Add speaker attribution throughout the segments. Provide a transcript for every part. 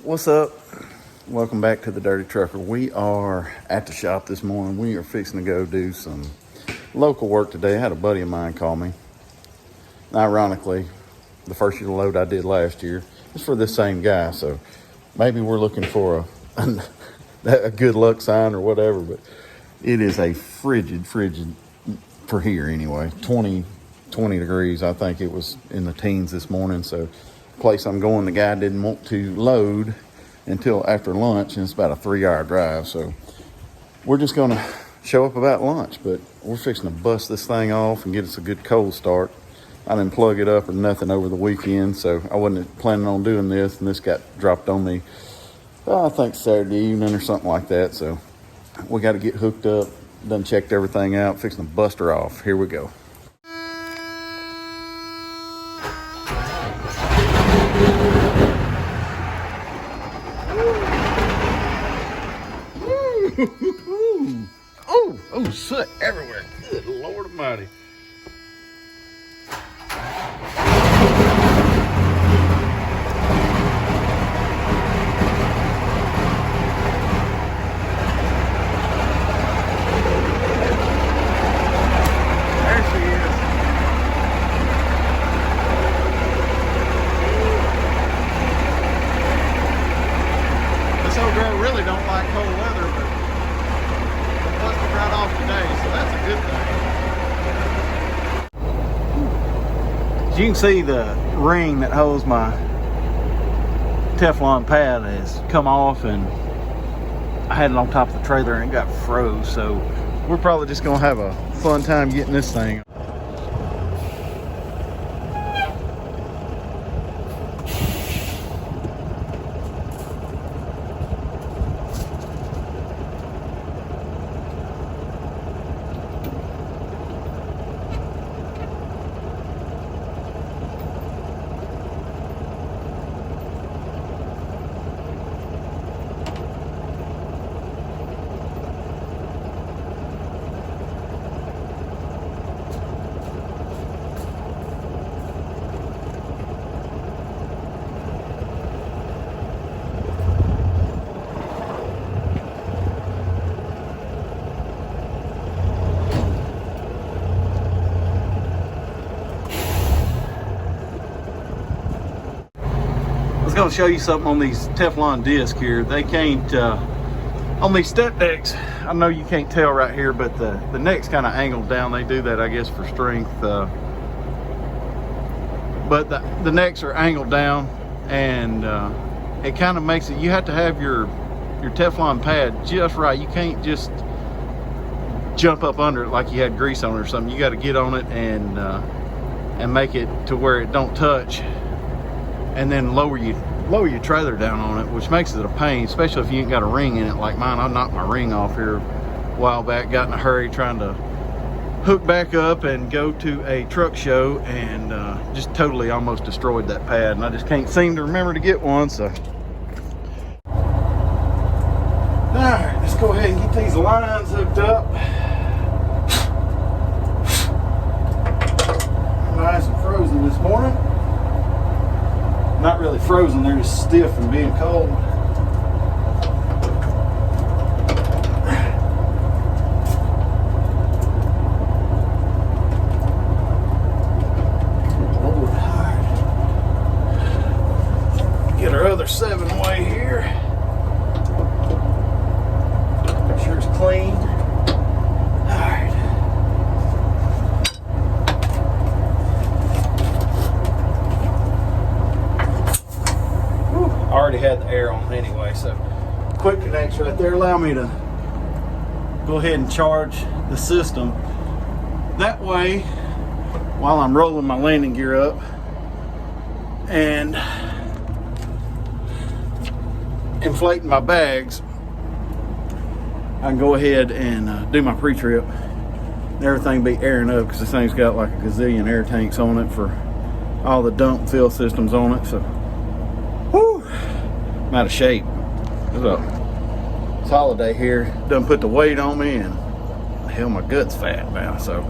Speaker 1: What's up? Welcome back to the Dirty Trucker. We are at the shop this morning. We are fixing to go do some local work today. I had a buddy of mine call me. Ironically, the first year load I did last year is for this same guy. So maybe we're looking for a good luck sign or whatever. But it is a frigid for here anyway. 20 degrees. I think it was in the teens this morning. So place I'm going, the guy didn't want to load until after lunch, and it's about a 3-hour drive. So we're just going to show up about lunch, but we're fixing to bust this thing off and get us a good cold start. I didn't plug it up or nothing over the weekend, so I wasn't planning on doing this, and this got dropped on me, I think Saturday evening or something like that. So we got to get hooked up, done checked everything out, fixing to bust her off. Here we go. Oh, soot everywhere. Good Lord Almighty. There she is. This old girl really don't like cold weather, but busted right off today, so that's a good thing. As you can see, the ring that holds my Teflon pad has come off, and I had it on top of the trailer and it got froze, so we're probably just gonna have a fun time getting this thing. I was going to show you something on these Teflon discs here. They can't, on these step decks, I know you can't tell right here, but the neck's kind of angled down. They do that, I guess, for strength. But the necks are angled down, and it kind of makes it, you have to have your Teflon pad just right. You can't just jump up under it like you had grease on it or something. You got to get on it and make it to where it don't touch, and then lower your trailer down on it, which makes it a pain, especially if you ain't got a ring in it like mine. I knocked my ring off here a while back, got in a hurry trying to hook back up and go to a truck show, and just totally almost destroyed that pad, and I just can't seem to remember to get one. So all right, let's go ahead and get these lines hooked up. Nice and frozen this morning. Not really frozen, they're just stiff from being cold. Lord, hard. Get our other 7-way here. Make sure it's clean. Already had the air on anyway, so quick connects right there allow me to go ahead and charge the system. That way, while I'm rolling my landing gear up and inflating my bags, I can go ahead and do my pre-trip and everything be airing up, because this thing's got like a gazillion air tanks on it for all the dump fill systems on it. So I'm out of shape. It's holiday here. Done put the weight on me, and hell, my gut's fat now. So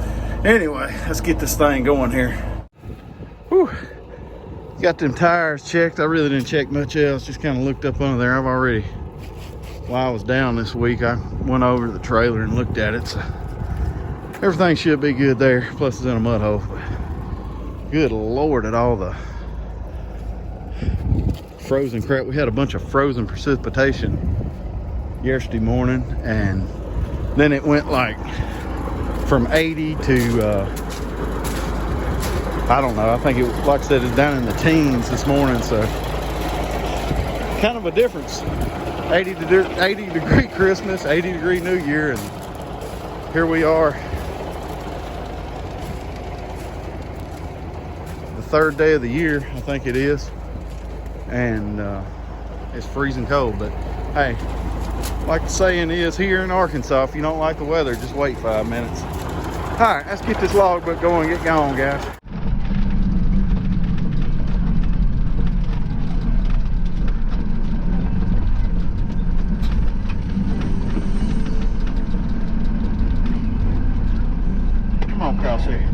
Speaker 1: anyway, let's get this thing going here. Whew. Got them tires checked. I really didn't check much else. Just kind of looked up under there. While I was down this week, I went over to the trailer and looked at it. So everything should be good there. Plus it's in a mud hole. But good Lord at all the frozen crap. We had a bunch of frozen precipitation yesterday morning, and then it went like from 80 to I don't know, I think it, like I said, it's down in the teens this morning, so kind of a difference. 80 degree Christmas, 80 degree New Year, and here we are, the third day of the year, I think it is, and it's freezing cold. But hey, like the saying is here in Arkansas, if you don't like the weather, just wait 5 minutes. All right, let's get this logbook going, get going, guys. Come on, cross here.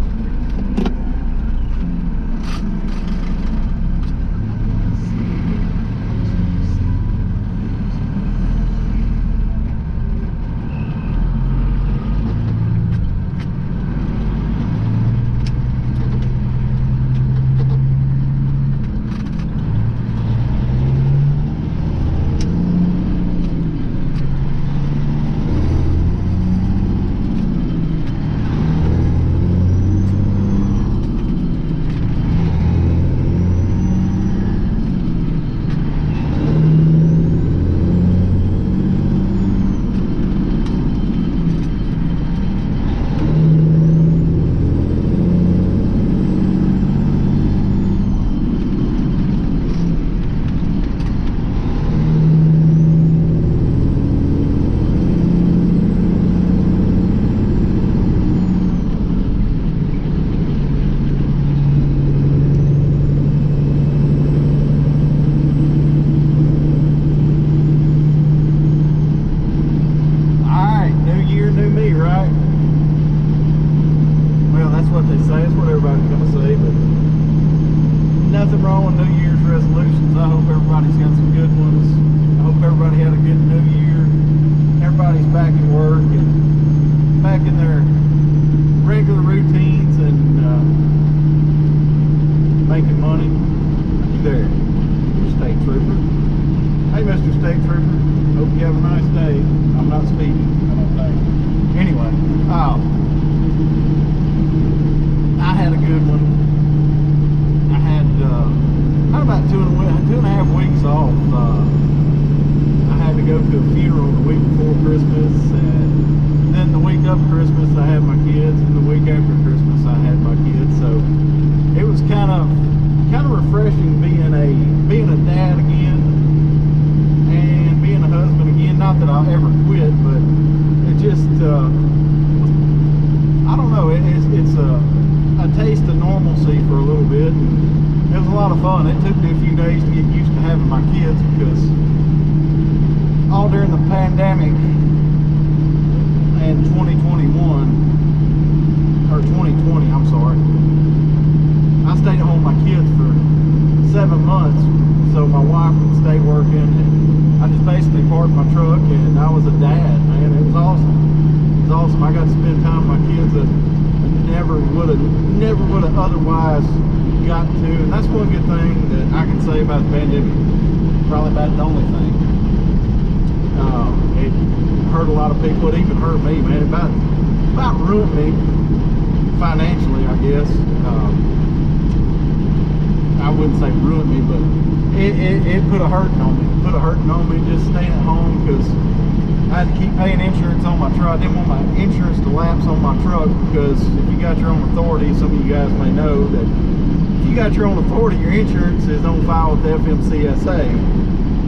Speaker 1: Nothing wrong with New Year's resolutions. I hope everybody's got some good ones. I hope everybody had a good New Year. Everybody's back at work and back in their regular routines and making money. You there, State Trooper. Hey, Mr. State Trooper. Hope you have a nice day. I'm not speeding, I don't think. Anyway, I had a good one. I had about two and a half weeks off. I had to go to a funeral the week before Christmas, and then the week of Christmas I had my kids, and the week after Christmas I had my kids. So it was kind of refreshing being a dad again and being a husband again. Not that I'll ever quit, but it just I don't know. It's a taste of normalcy for a little bit. And it was a lot of fun. It took me a few days to get used to having my kids, because all during the pandemic and 2021, or 2020, I'm sorry, I stayed at home with my kids for 7 months so my wife could stay working, and I just basically parked my truck and I was a dad, man. It was awesome. It was awesome. I got to spend time with my kids that never would have otherwise got to. And that's one good thing that I can say about the pandemic. Probably about the only thing. It hurt a lot of people. It even hurt me, man. It about ruined me financially, I guess. I wouldn't say ruined me, but it put a hurting on me. Put a hurting on me just staying at home, because I had to keep paying insurance on my truck. I didn't want my insurance to lapse on my truck, because if you got your own authority, some of you guys may know that if you got your own authority, your insurance is on file with the FMCSA.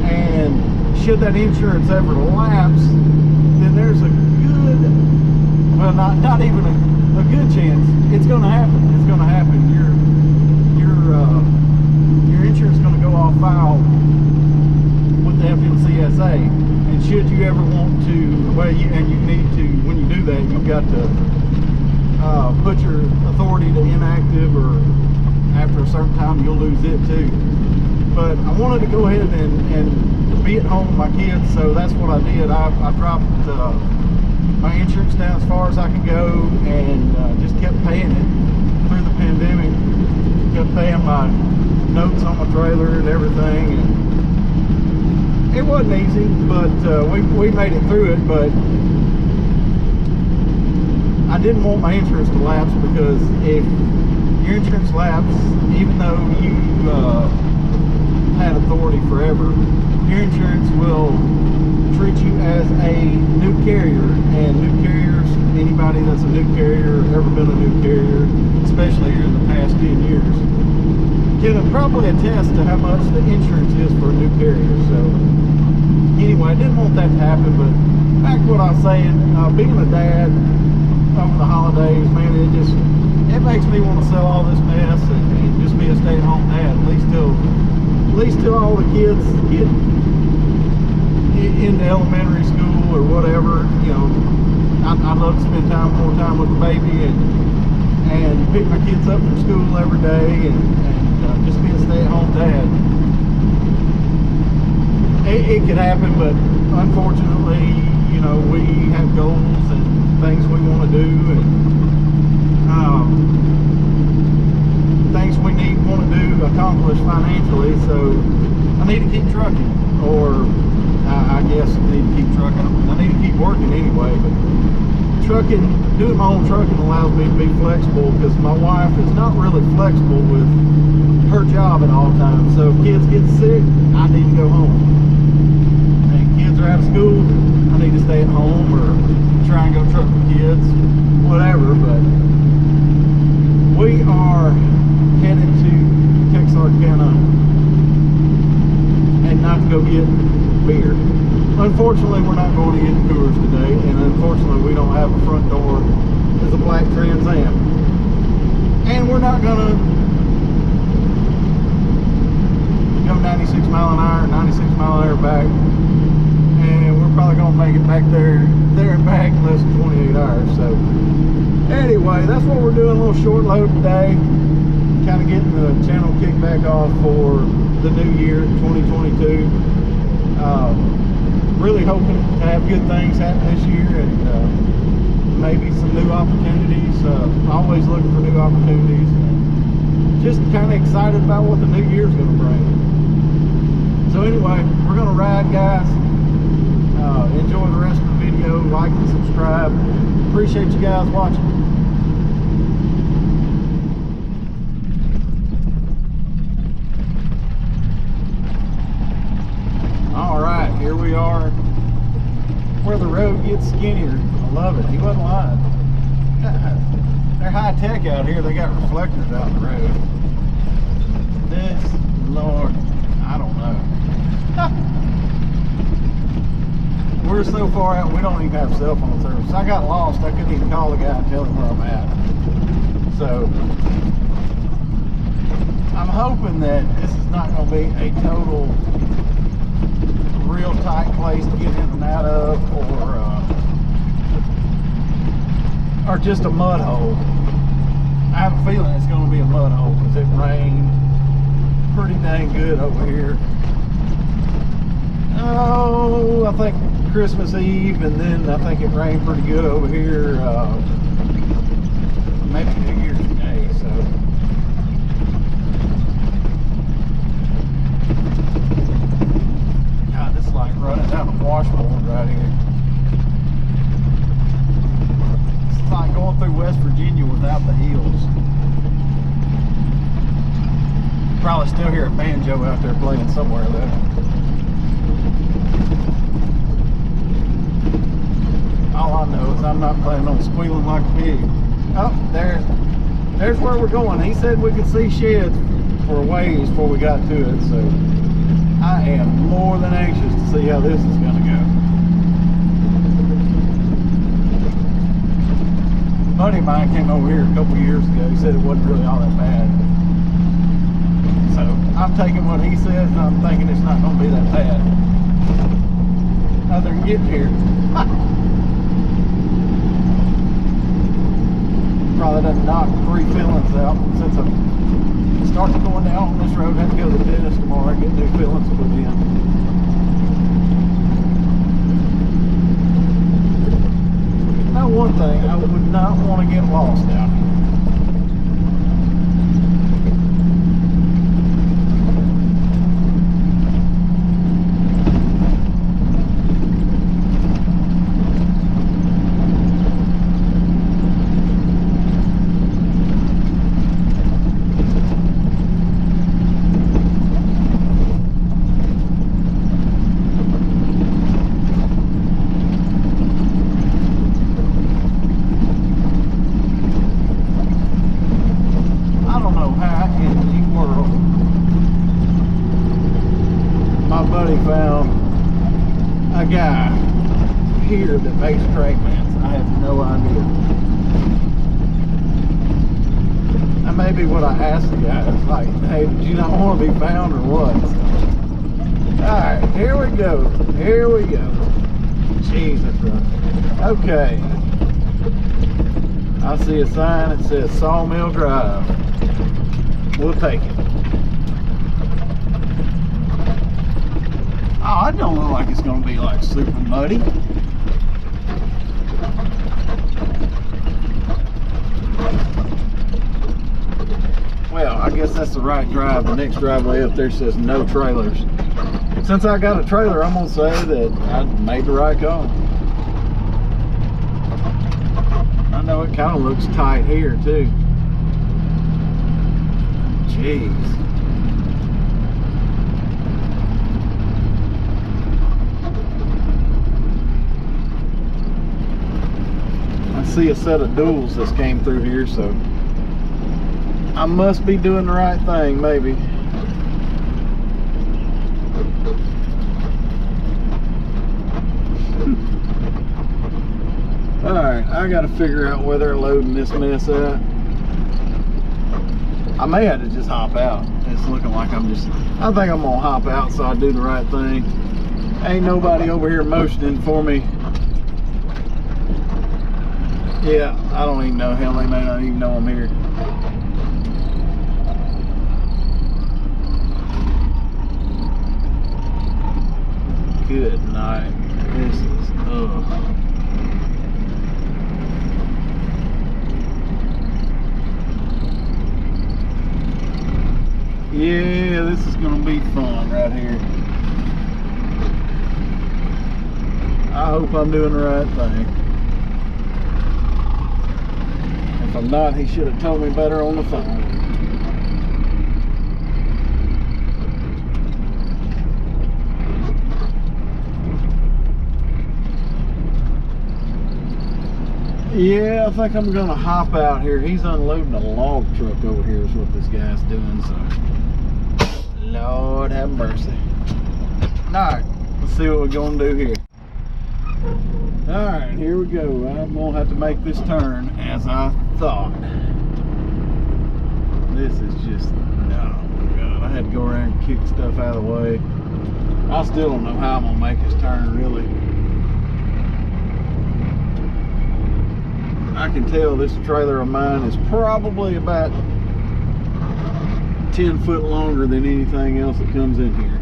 Speaker 1: And should that insurance ever lapse, then there's a good, well, not even a good chance. It's going to happen. It's going to happen. Your insurance is going to go off file with the FMCSA. And should you ever want to, well, you need to, when you do that, you've got to put your authority to inactive, or after a certain time, you'll lose it too. But I wanted to go ahead and be at home with my kids, so that's what I did. I dropped my insurance down as far as I could go, and just kept paying it through the pandemic. Kept paying my notes on my trailer and everything, and it wasn't easy, but we made it through it. But I didn't want my insurance to lapse, because if your insurance lapses, even though you had authority forever, your insurance will treat you as a new carrier. And new carriers, anybody that's a new carrier, ever been a new carrier, especially here in the past 10 years, can probably attest to how much the insurance is for a new carrier. So anyway, I didn't want that to happen. But back to what I was saying, being a dad over the holidays, man, it makes me want to sell all this mess and just be a stay-at-home dad, at least till all the kids get into elementary school or whatever. You know, I'd love to spend more time with the baby and pick my kids up from school every day and just be a stay-at-home dad. It could happen, but unfortunately, you know, we have goals and things we want to do, and things we want to accomplish financially. So I need to keep trucking, or I guess I need to keep trucking. I need to keep working anyway, but doing my own trucking allows me to be flexible, because my wife is not really flexible with her job at all times. So if kids get sick, I need to go home. And kids are out of school, I need to stay at home or try and go truck with kids, whatever. But we are headed to Texarkana, and not to go get beer. Unfortunately, we're not going to get Coors today, and unfortunately, we don't have a front door. It's a black Trans Am, and we're not going to go 96 mile an hour, 96 mile an hour back, and we're probably going to make it back there and back in less than 28 hours. So anyway, that's what we're doing, a little short load today, kind of getting the channel kicked back off for the new year, 2022. Really hoping to have good things happen this year, and maybe some new opportunities. Always looking for new opportunities, and just kind of excited about what the new year's going to bring. So anyway, we're going to ride, guys. Enjoy the rest of the video. Like and subscribe. Appreciate you guys watching. Alright, here we are where the road gets skinnier. I love it. He wasn't lying. They're high tech out here. They got reflectors out the road. This, Lord, I don't know. We're so far out, we don't even have cell phone service. I got lost. I couldn't even call the guy and tell him where I'm at. So I'm hoping that this is not going to be a total real tight place to get in and out of, or just a mud hole. I have a feeling it's going to be a mud hole, because it rained pretty dang good over here. Oh, I think Christmas Eve, and then I think it rained pretty good over here, maybe New Year's Day. So God, this is like running down a washboard right here. It's like going through West Virginia without the hills. Probably still hear a banjo out there playing somewhere though. All I know is I'm not planning on squealing like a pig. Oh, there's where we're going. He said we could see sheds for a ways before we got to it, so I am more than anxious to see how this is going to go. A buddy of mine came over here a couple years ago. He said it wasn't really all that bad. So I'm taking what he says, and I'm thinking it's not going to be that bad. Other than getting here. Probably done knocked 3 fillings out since I Start going down on this road. Have to go to the dentist tomorrow and get new fillings put in. Now, one thing, I would not want to get lost out here. Found a guy here that makes crank mats. I have no idea. That may be what I asked the guy. It's like, hey, did you not want to be found or what? Alright, here we go. Here we go. Jeez, that's rough. Okay. I see a sign that says Sawmill Drive. We'll take it. Oh, it don't look like it's going to be like super muddy. Well, I guess that's the right drive. The next driveway up there says no trailers. Since I got a trailer, I'm going to say that I made the right call. I know it kind of looks tight here too. Jeez. See a set of duals that came through here, so I must be doing the right thing, maybe. Alright, I gotta figure out where they're loading this mess at. I may have to just hop out. It's looking like I think I'm gonna hop out so I do the right thing. Ain't nobody over here motioning for me. Yeah, I don't even know. Hell, they may not even know I'm here. Good night. This is, yeah, this is gonna be fun right here. I hope I'm doing the right thing. If I'm not, he should have told me better on the phone. Yeah, I think I'm gonna hop out here. He's unloading a log truck over here is what this guy's doing, so Lord have mercy. Alright, let's see what we're gonna do here. Alright, here we go. I'm gonna have to make this turn as I thought. This is just, oh God, I had to go around and kick stuff out of the way. I still don't know how I'm gonna make this turn, really. I can tell this trailer of mine is probably about 10 foot longer than anything else that comes in here.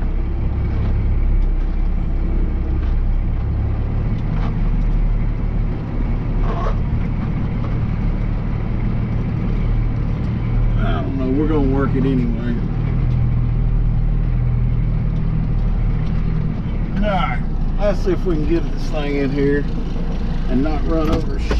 Speaker 1: I don't know, we're gonna work it anyway. Alright, let's see if we can get this thing in here and not run over shit.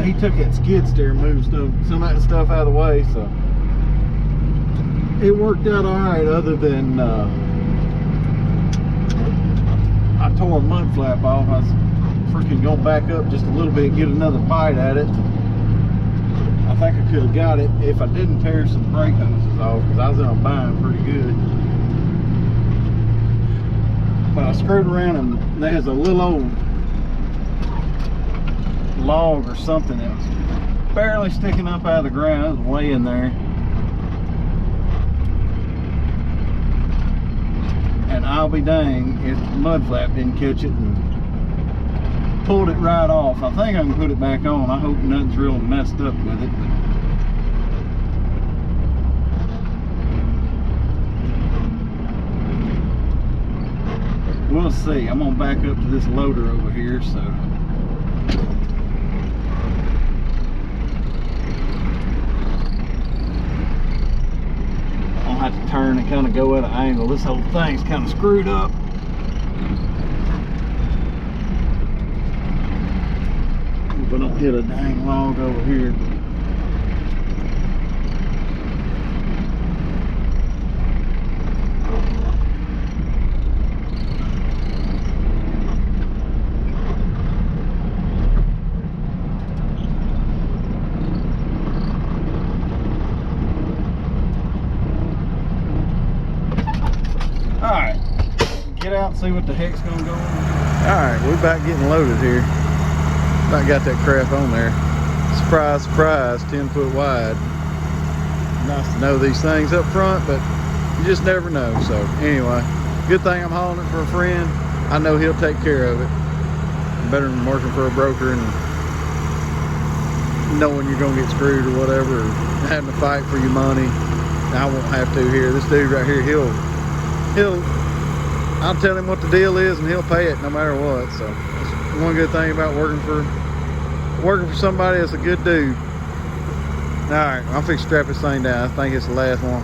Speaker 1: he took that skid steer and moved some of that stuff out of the way, so it worked out all right, other than I tore a mud flap off. I was freaking going back up just a little bit and get another bite at it. I think I could have got it if I didn't tear some brake hoses off, because I was in a bind pretty good. But I screwed around and there's a little old log or something that was barely sticking up out of the ground. It was way in there. And I'll be dang if the mud flap didn't catch it and pulled it right off. I think I can put it back on. I hope nothing's real messed up with it. But we'll see. I'm gonna back up to this loader over here, so I'll have to turn and kind of go at an angle. This whole thing's kind of screwed up. But don't hit a dang log over here. Alright, get out and see what the heck's gonna go on. Alright, we're about getting loaded here. About got that crap on there. Surprise, surprise, 10 foot wide. Nice to know these things up front, but you just never know. So anyway, good thing I'm hauling it for a friend. I know he'll take care of it. Better than working for a broker and knowing you're gonna get screwed or whatever, or having to fight for your money. I won't have to here. This dude right here, I'll tell him what the deal is and he'll pay it no matter what. So that's one good thing about working for somebody that's a good dude. All right, I'm fixing to strap this thing down. I think it's the last one.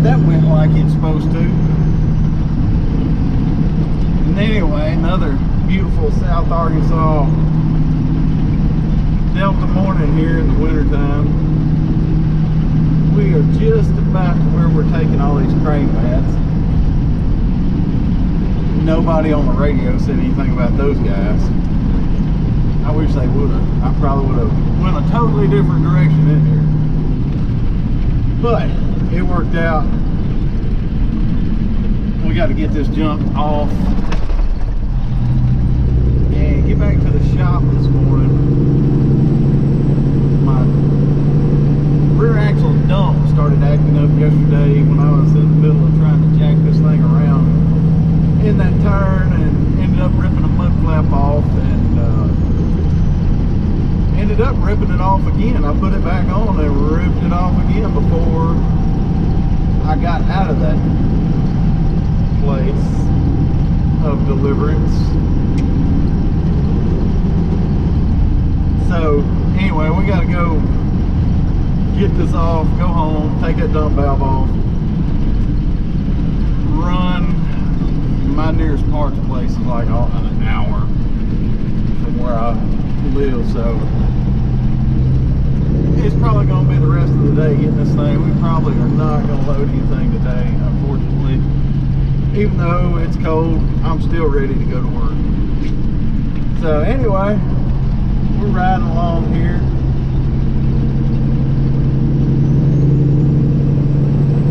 Speaker 1: That went like it's supposed to. And anyway, another beautiful South Arkansas Delta morning here in the wintertime. We are just about to where we're taking all these crane mats. Nobody on the radio said anything about those guys. I wish they would have. I probably would have went a totally different direction in here. But it worked out. We got to get this junk off and get back to the shop this morning. My rear axle dump started acting up yesterday when I was in the middle of trying to jack this thing around in that turn, and ended up ripping a mud flap off, and ended up ripping it off again. I put it back on and ripped it off again before I got out of that place of deliverance. So anyway, we got to go get this off, go home, take that dump valve off, run. My nearest parts place is like an hour from where I live, so it's probably going to be the rest of the day getting this thing. We probably are not going to load anything today, unfortunately. Even though it's cold, I'm still ready to go to work. So anyway, we're riding along here.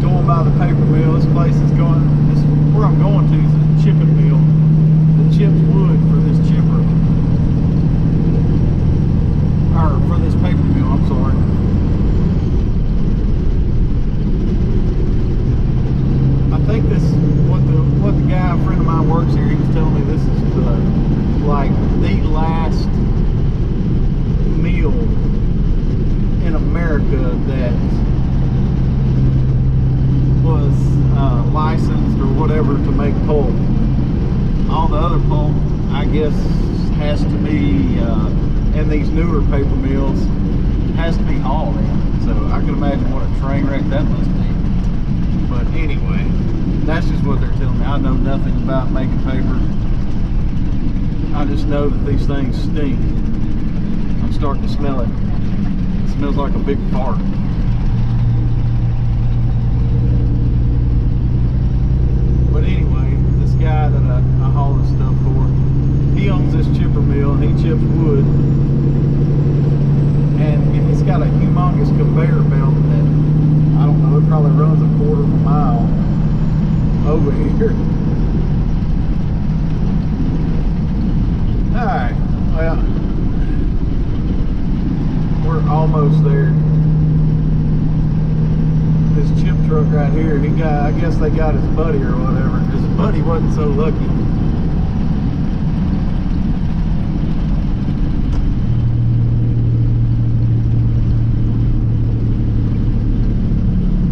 Speaker 1: Going by the paper mill. This place is going, where I'm going to is a chipping mill that chips wood for this chipper. Or for this paper mill, I'm sorry. I think this, what the guy, a friend of mine works here, he was telling me this is the last mill in America that was licensed or whatever to make pulp. All the other pulp, I guess, has to be in these newer paper mills, has to be hauled in. So I can imagine what a train wreck that must be. But anyway, that's just what they're telling me. I know nothing about making paper. I just know that these things stink. I'm starting to smell it. It smells like a big fart. But anyway, this guy that I haul this stuff for, he owns this chipper mill and he chips wood. And it's got a humongous conveyor belt that, I don't know, it probably runs a quarter of a mile over here. Alright, well, we're almost there. This chip truck right here, he got, I guess they got his buddy or whatever. His buddy wasn't so lucky.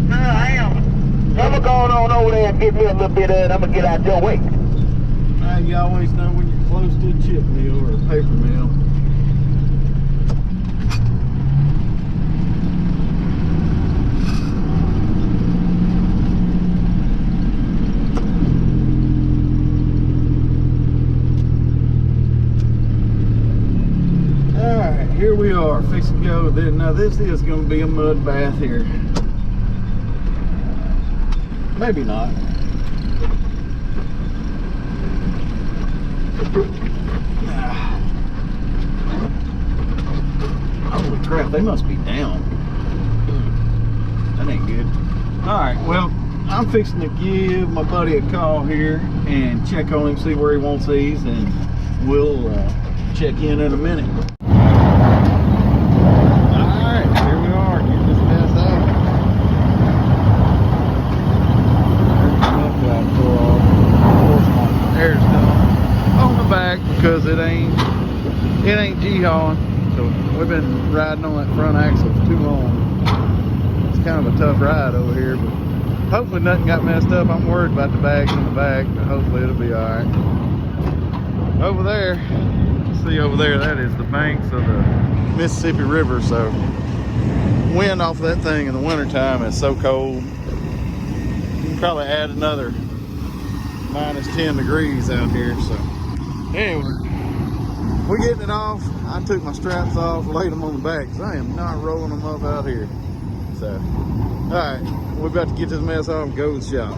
Speaker 2: No, I am. I'm gonna go on over there and get me a little bit of it. I'm gonna get out your way.
Speaker 1: You always know when you're close to a chip mill or a paper mill. Alright, here we are, fixing to go. Now this is going to be a mud bath here. Maybe not. Holy crap, they must be down. That ain't good. Alright, well, I'm fixing to give my buddy a call here and check on him, see where he wants these, and we'll check in a minute. Alright, here we are, getting this mess out. There's the nut guy tore off. Of course, my air's done on the back because it ain't G-hawing. So we've been riding on that front axle for too long. It's kind of a tough ride over here, but hopefully nothing got messed up. I'm worried about the bags in the back, but hopefully it'll be all right. Over there, see over there, that is the banks of the Mississippi River. So wind off of that thing in the wintertime is so cold. You can probably add another -10 degrees out here. So anyway, we're getting it off. I took my straps off, laid them on the back because I am not rolling them up out here. So, all right, we're about to get this mess off and go to the shop.